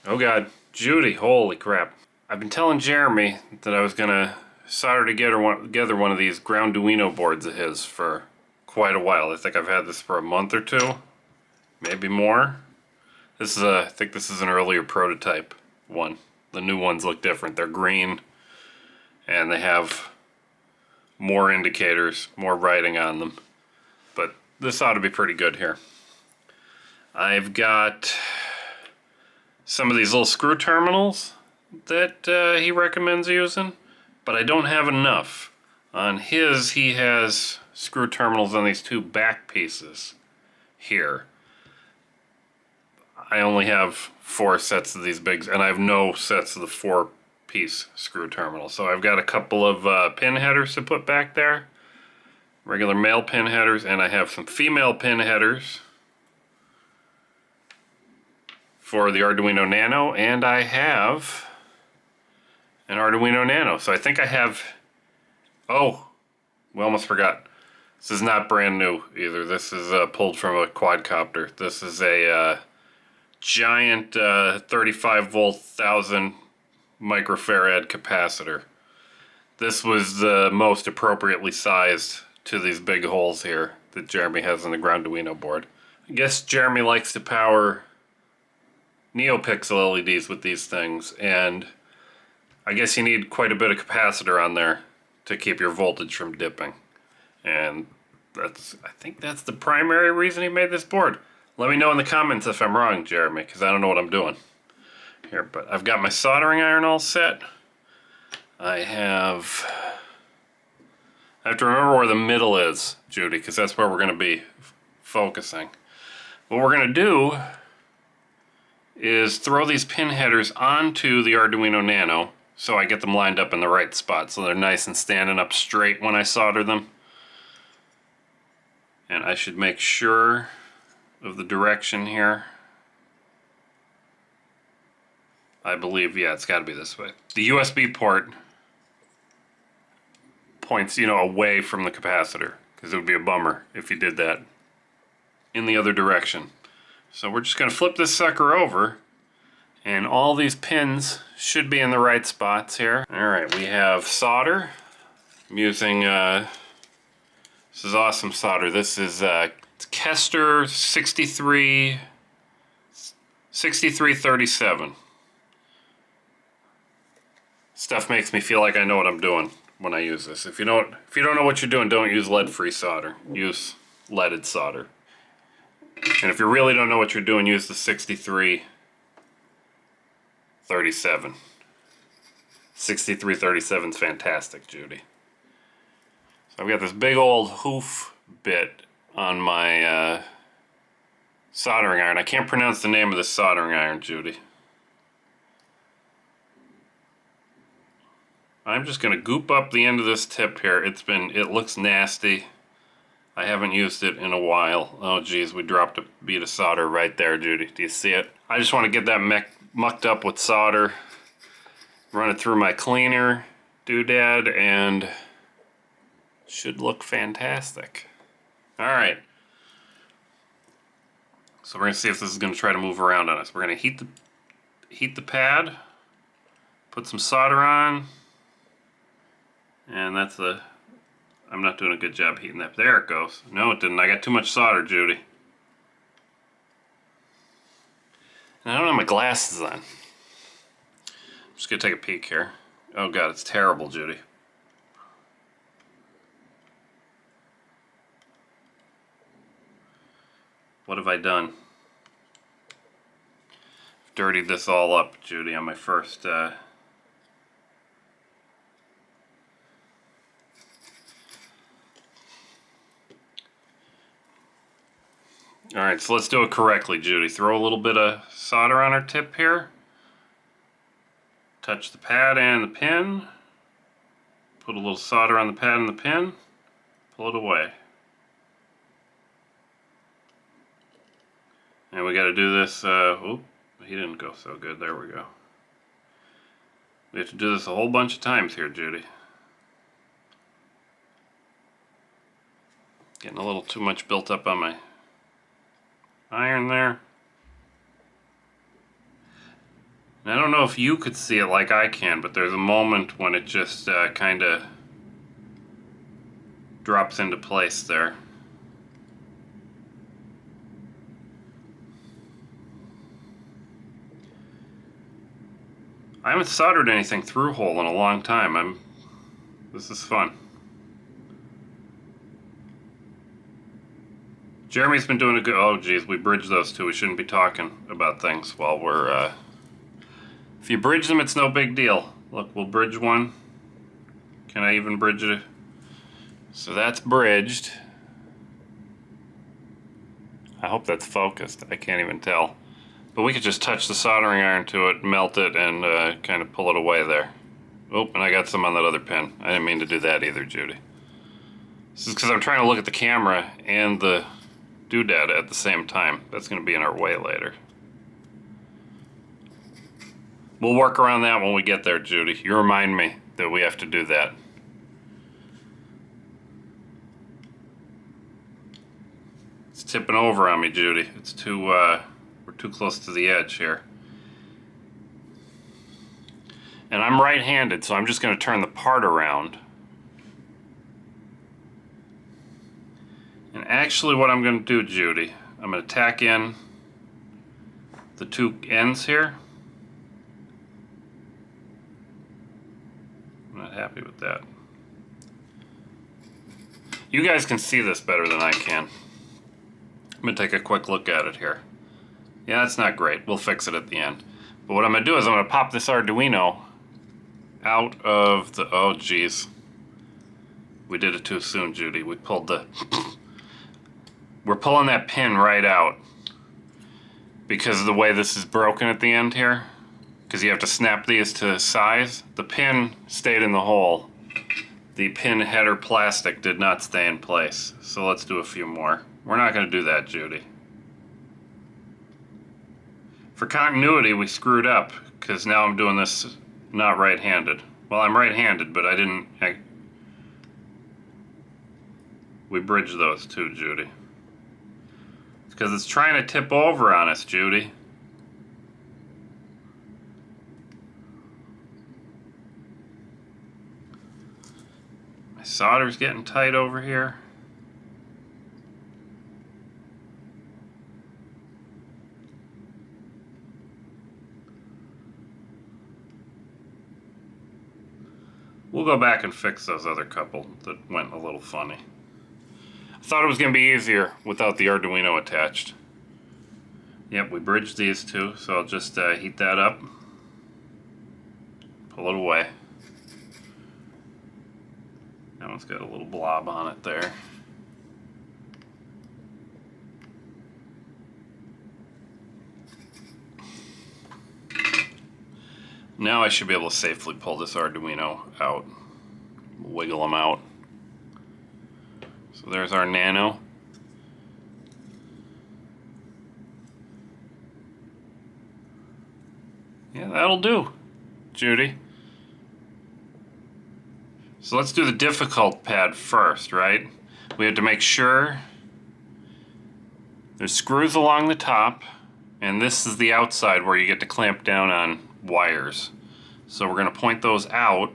Oh god, Judy, holy crap. I've been telling Jeremy that I was gonna solder together one of these Grounduino boards of his for quite a while. I think I've had this for a month or two, maybe more. I think this is an earlier prototype one. The new ones look different. They're green and they have more indicators, more writing on them. But this ought to be pretty good here. I've got some of these little screw terminals that he recommends using, but I don't have enough. On his, he has screw terminals on these two back pieces here. I only have 4 sets of these bigs, and I have no sets of the 4-piece screw terminal. So I've got a couple of pin headers to put back there, regular male pin headers, and I have some female pin headers for the Arduino Nano, and I have an Arduino Nano. So I think I have, oh, we almost forgot. This is not brand new either. This is pulled from a quadcopter. This is a giant 35 volt 1000 microfarad capacitor. This was the most appropriately sized to these big holes here that Jeremy has on the Grounduino board. I guess Jeremy likes to power NeoPixel LEDs with these things, and I guess you need quite a bit of capacitor on there to keep your voltage from dipping. And I think that's the primary reason he made this board. Let me know in the comments if I'm wrong, Jeremy, because I don't know what I'm doing here. But I've got my soldering iron all set. I have to remember where the middle is, Judy, because that's where we're going to be focusing. What we're going to do is throw these pin headers onto the Arduino Nano so I get them lined up in the right spot so they're nice and standing up straight when I solder them. And I should make sure of the direction here. I believe, yeah, it's got to be this way. The USB port points, away from the capacitor, because it would be a bummer if you did that in the other direction. So we're just going to flip this sucker over, and all these pins should be in the right spots here. Alright, we have solder. I'm using, this is awesome solder. This is Kester 6337. Stuff makes me feel like I know what I'm doing when I use this. If you don't know what you're doing, don't use lead-free solder. Use leaded solder. And if you really don't know what you're doing, use the 6337. 6337 is fantastic, Judy. So I've got this big old hoof bit on my soldering iron. I can't pronounce the name of the soldering iron, Judy. I'm just going to goop up the end of this tip here. It looks nasty. I haven't used it in a while. Oh geez, we dropped a bead of solder right there, Judy. Do you see it? I just want to get that mucked up with solder, run it through my cleaner doodad, and should look fantastic. Alright. So we're going to see if this is going to try to move around on us. We're going to heat the pad, put some solder on, and I'm not doing a good job heating that. There it goes. No, it didn't. I got too much solder, Judy. And I don't have my glasses on. I'm just going to take a peek here. Oh god, it's terrible, Judy. What have I done? I've dirtied this all up, Judy, on my first Alright, so let's do it correctly, Judy. Throw a little bit of solder on our tip here. Touch the pad and the pin. Put a little solder on the pad and the pin. Pull it away. And we got to do this, oop, he didn't go so good. There we go. We have to do this a whole bunch of times here, Judy. Getting a little too much built up on my iron there. And I don't know if you could see it like I can, but there's a moment when it just kind of drops into place there. I haven't soldered anything through hole in a long time. This is fun. Jeremy's been doing a good, oh geez, we bridged those two. We shouldn't be talking about things while we're, if you bridge them, it's no big deal. Look, we'll bridge one. Can I even bridge it? So that's bridged. I hope that's focused. I can't even tell. But we could just touch the soldering iron to it, melt it, and kind of pull it away there. Oh, and I got some on that other pin. I didn't mean to do that either, Judy. This is because I'm trying to look at the camera and the doodad at the same time. That's going to be in our way later. We'll work around that when we get there, Judy. You remind me that we have to do that. It's tipping over on me, Judy. It's too, we're too close to the edge here. And I'm right-handed, so I'm just going to turn the part around. And actually what I'm going to do, Judy, I'm going to tack in the two ends here. I'm not happy with that. You guys can see this better than I can. I'm going to take a quick look at it here. Yeah, that's not great. We'll fix it at the end. But what I'm going to do is I'm going to pop this Arduino out of the... Oh, geez. We did it too soon, Judy. We pulled the... We're pulling that pin right out because of the way this is broken at the end here. Because you have to snap these to size. The pin stayed in the hole. The pin header plastic did not stay in place. So let's do a few more. We're not going to do that, Judy. For continuity, we screwed up because now I'm doing this not right-handed. Well, I'm right-handed, but I didn't... We bridged those too, Judy. It's because it's trying to tip over on us, Judy. My solder's getting tight over here. We'll go back and fix those other couple that went a little funny. I thought it was going to be easier without the Arduino attached. Yep, we bridged these two, so I'll just heat that up. Pull it away. That one's got a little blob on it there. Now I should be able to safely pull this Arduino out. Wiggle them out. So there's our Nano. Yeah, that'll do, Judy. So let's do the difficult pad first, right? We have to make sure there's screws along the top, and this is the outside where you get to clamp down on wires. So we're going to point those out.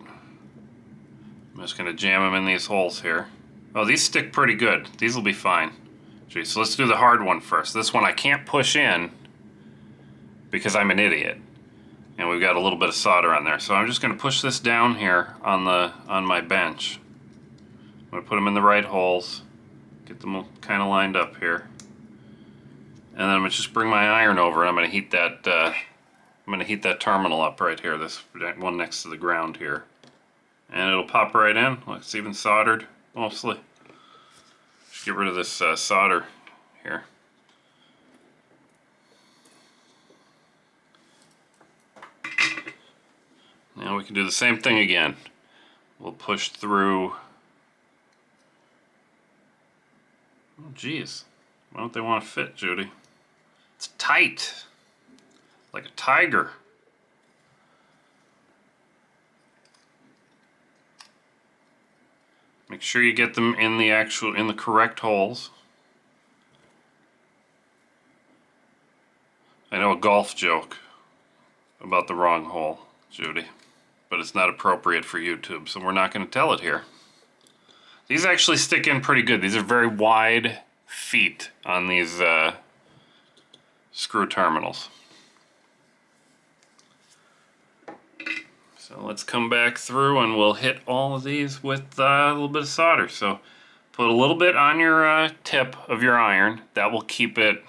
I'm just going to jam them in these holes here. Oh, these stick pretty good. These will be fine. Gee, so let's do the hard one first. This one I can't push in because I'm an idiot. And we've got a little bit of solder on there. So I'm just going to push this down here on my bench. I'm going to put them in the right holes. Get them kind of lined up here. And then I'm going to just bring my iron over and I'm going to heat that terminal up right here, this one next to the ground here. And it'll pop right in. Look, it's even soldered, mostly. Just get rid of this solder here. Now we can do the same thing again. We'll push through. Oh, geez. Why don't they want to fit, Judy? It's tight. Like a tiger. Make sure you get them in the correct holes. I know, a golf joke. about the wrong hole, Judy. But it's not appropriate for YouTube, so we're not going to tell it here. These actually stick in pretty good. These are very wide feet on these screw terminals. So let's come back through and we'll hit all of these with a little bit of solder. So put a little bit on your tip of your iron. That will keep it,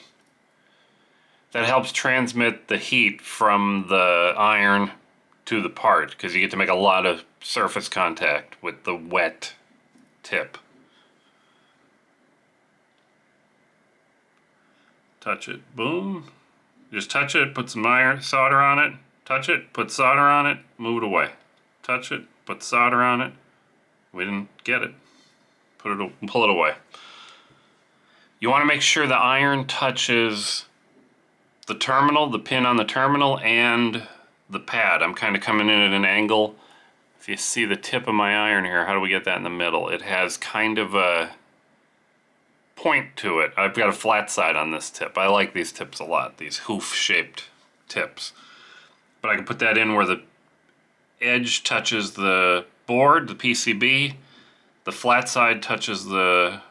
that helps transmit the heat from the iron to the part, because you get to make a lot of surface contact with the wet tip. Touch it, boom. Just touch it, put some iron solder on it, touch it, put solder on it, move it away. Touch it, put solder on it. We didn't get it. Pull it away. You want to make sure the iron touches the terminal, the pin on the terminal, and the pad. I'm kind of coming in at an angle. If you see the tip of my iron here, how do we get that in the middle? It has kind of a point to it. I've got a flat side on this tip. I like these tips a lot, these hoof-shaped tips. But I can put that in where the edge touches the board, the PCB, the flat side touches the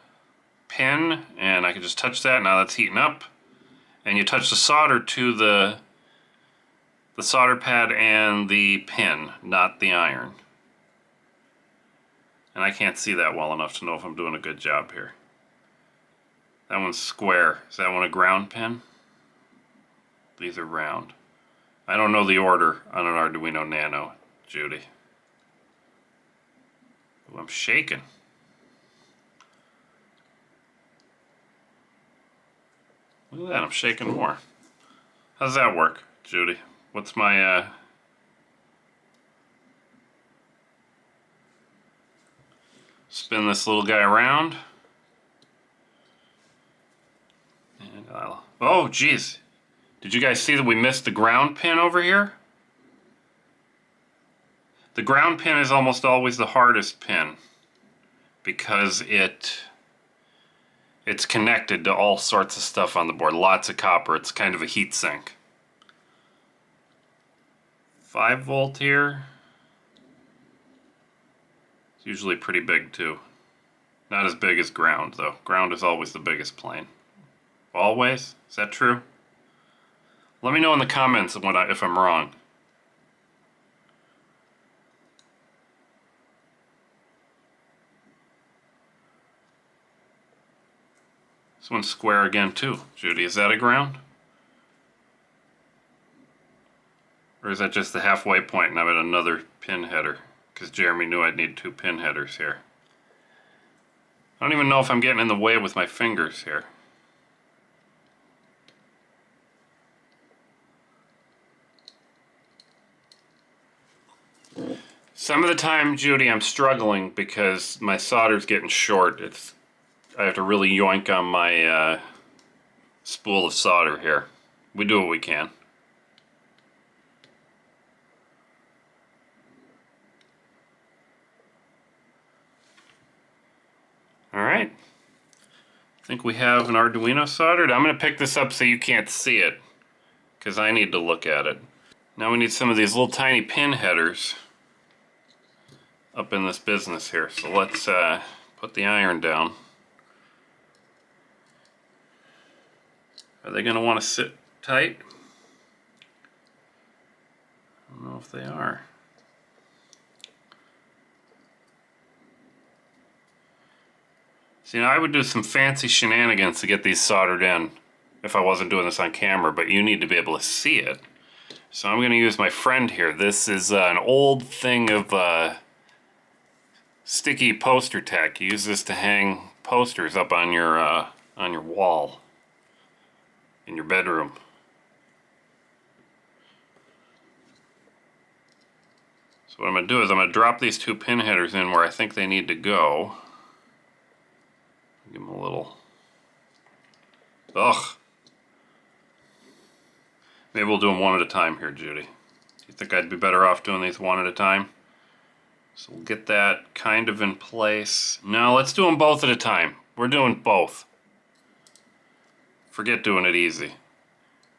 pin, and I can just touch that. Now that's heating up. And you touch the solder to the solder pad and the pin, not the iron. And I can't see that well enough to know if I'm doing a good job here. That one's square. Is that one a ground pin? These are round. I don't know the order on an Arduino Nano, Judy. Ooh, I'm shaking. Look at that, I'm shaking more. How's that work, Judy? What's my, spin this little guy around. And oh, geez. Did you guys see that we missed the ground pin over here? The ground pin is almost always the hardest pin because it's connected to all sorts of stuff on the board. Lots of copper. It's kind of a heat sink. 5 volt here. It's usually pretty big too. Not as big as ground though. Ground is always the biggest plane. Always? Is that true? Let me know in the comments if I'm wrong. This one's square again too, Judy. Is that a ground? Or is that just the halfway point and I'm at another pin header? Because Jeremy knew I'd need 2 pin headers here. I don't even know if I'm getting in the way with my fingers here. Some of the time, Judy, I'm struggling because my solder's getting short. I have to really yoink on my spool of solder here. We do what we can. Alright. I think we have an Arduino soldered. I'm going to pick this up so you can't see it, because I need to look at it. Now we need some of these little tiny pin headers up in this business here. So let's put the iron down. Are they going to want to sit tight? I don't know if they are. See, now I would do some fancy shenanigans to get these soldered in if I wasn't doing this on camera, but you need to be able to see it. So I'm going to use my friend here. This is an old thing of sticky poster tack. You use this to hang posters up on your wall in your bedroom. So what I'm going to do is I'm going to drop these 2 pin headers in where I think they need to go. Give them a little... Ugh. Maybe we'll do them one at a time here, Judy. Do you think I'd be better off doing these one at a time? So we'll get that kind of in place. No, let's do them both at a time. We're doing both. Forget doing it easy.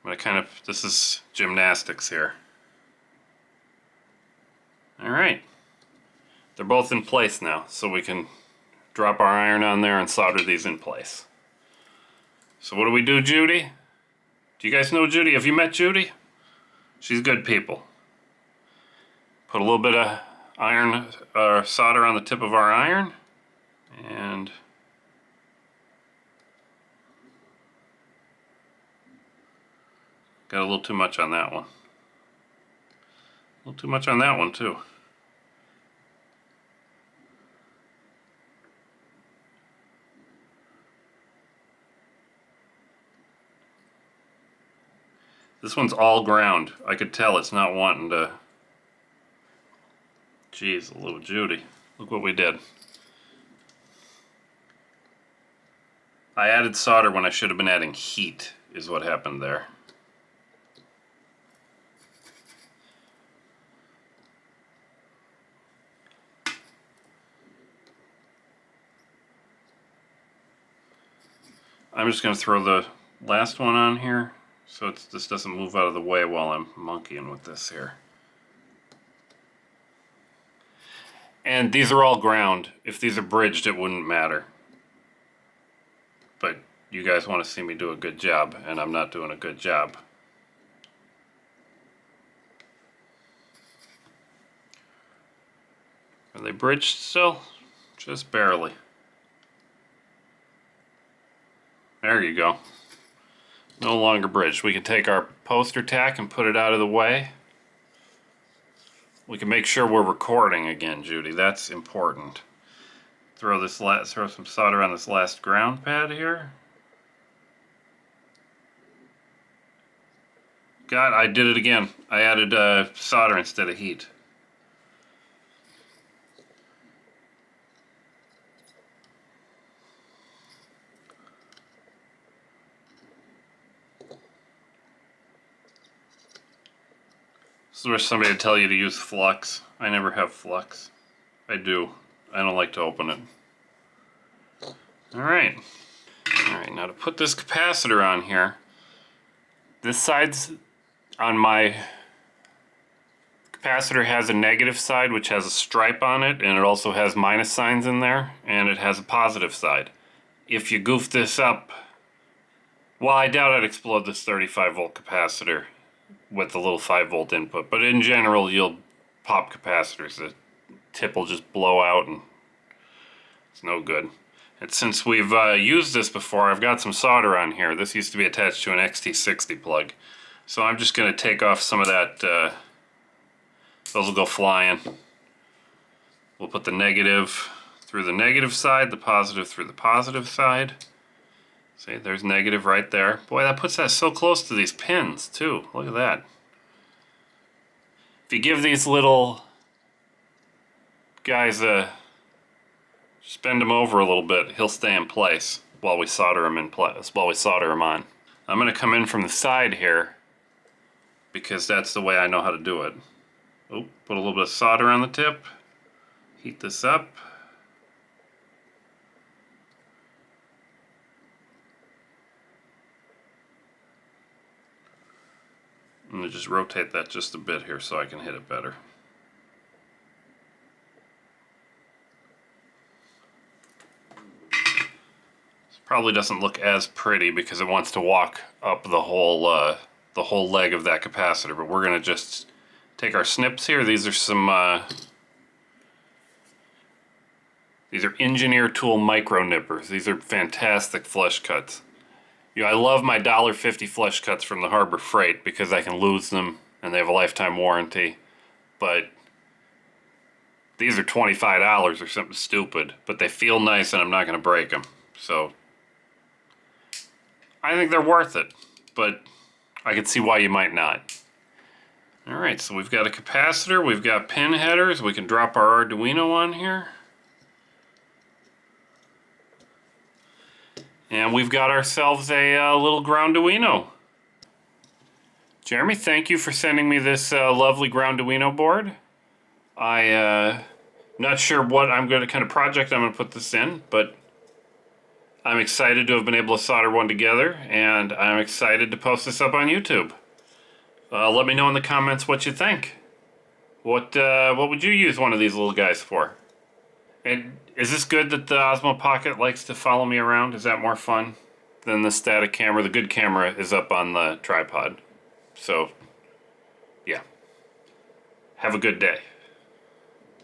I'm gonna this is gymnastics here. Alright. They're both in place now, so we can drop our iron on there and solder these in place. So what do we do, Judy? Do you guys know Judy? Have you met Judy? She's good people. Put a little bit of iron solder on the tip of our iron, and got a little too much on that one. A little too much on that one too. This one's all ground. I could tell it's not wanting to. Jeez, a little Judy. Look what we did. I added solder when I should have been adding heat, is what happened there. I'm just going to throw the last one on here so this doesn't move out of the way while I'm monkeying with this here. And these are all ground. If these are bridged, it wouldn't matter. But you guys want to see me do a good job, and I'm not doing a good job. Are they bridged still? Just barely. There you go. No longer bridged. We can take our poster tack and put it out of the way. We can make sure we're recording again, Judy. That's important. Throw some solder on this last ground pad here. God, I did it again. I added solder instead of heat. This is where somebody would tell you to use flux. I never have flux. I do. I don't like to open it. Alright. Alright, now to put this capacitor on here, this side's on my capacitor has a negative side which has a stripe on it, and it also has minus signs in there, and it has a positive side. If you goof this up, well, I doubt I'd explode this 35 volt capacitor with the little 5 volt input, but in general you'll pop capacitors. The tip will just blow out and it's no good. And since we've used this before, I've got some solder on here. This used to be attached to an XT60 plug, so I'm just going to take off some of that. Those will go flying. We'll put the negative through the negative side, the positive through the positive side. See, there's negative right there. Boy, that puts that so close to these pins, too. Look at that. If you give these little guys just bend him over a little bit, he'll stay in place while we solder him in place, while we solder him on. I'm going to come in from the side here because that's the way I know how to do it. Oh, put a little bit of solder on the tip. Heat this up. I'm going to just rotate that just a bit here so I can hit it better. This probably doesn't look as pretty because it wants to walk up the whole leg of that capacitor, but we're going to just take our snips here. These are some these are Engineer Tool micro nippers. These are fantastic flush cuts. You know, I love my $1.50 flush cuts from the Harbor Freight because I can lose them and they have a lifetime warranty. But these are $25 or something stupid, but they feel nice and I'm not going to break them. So I think they're worth it, but I can see why you might not. Alright, so we've got a capacitor, we've got pin headers, we can drop our Arduino on here. And we've got ourselves a little Grounduino. Jeremy, thank you for sending me this lovely Grounduino board. I'm not sure what kind of project I'm going to put this in, but I'm excited to have been able to solder one together, and I'm excited to post this up on YouTube. Let me know in the comments what you think. What would you use one of these little guys for? And is this good that the Osmo Pocket likes to follow me around? Is that more fun than the static camera? The good camera is up on the tripod. So, yeah. Have a good day.